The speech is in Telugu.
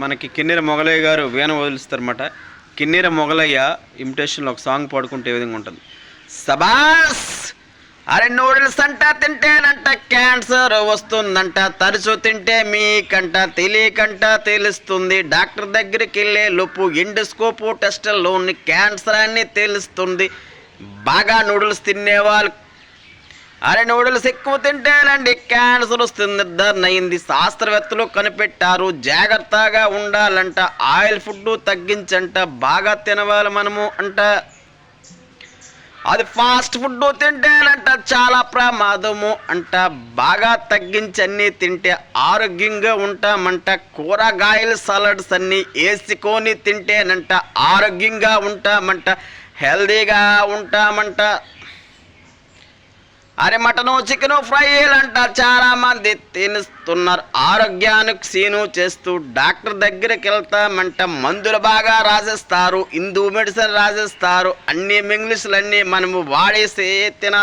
మనకి కిన్నెర మొగలయ్య గారు వీణ వదిలిస్తారన్నమాట. కిన్నెర మొగలయ్య ఇమిటేషన్లో ఒక సాంగ్ పాడుకుంటే ఏ విధంగా ఉంటుంది? సబాస్! అరే నూడిల్స్ అంట తింటేనంట క్యాన్సర్ వస్తుందంట, తరచు తింటే మీకంట తెలియకంట తెలుస్తుంది, డాక్టర్ దగ్గరికి వెళ్ళే లోపు ఎండోస్కోప్ టెస్టుల్లోని క్యాన్సర్ అని తెలుస్తుంది. బాగా నూడిల్స్ తినేవాళ్ళు అరే నూడిల్స్ ఎక్కువ తింటేనండి క్యాన్సర్ వస్తుంది నిర్ధారణ అయింది. శాస్త్రవేత్తలు కనిపెట్టారు. జాగ్రత్తగా ఉండాలంట, ఆయిల్ ఫుడ్ తగ్గించంట, బాగా తినవాలి మనము అంట. అది ఫాస్ట్ ఫుడ్ తింటేనంట చాలా ప్రమాదము అంట, బాగా తగ్గించి అన్నీ తింటే ఆరోగ్యంగా ఉంటామంట. కూరగాయలు సలాడ్స్ అన్నీ వేసుకొని తింటేనంట ఆరోగ్యంగా ఉంటామంట, హెల్దీగా ఉంటామంట. అరే మటను చికెను ఫ్రైలు అంట చాలా మంది తినేస్తున్నారు, ఆరోగ్యానికి సీను చేస్తూ డాక్టర్ దగ్గరికి వెళ్తామంట, మందులు బాగా రాసేస్తారు, హిందూ మెడిసిన్ రాసేస్తారు, అన్ని ఇంగ్లీషులు అన్నీ మనము వాడేసి తినాలి.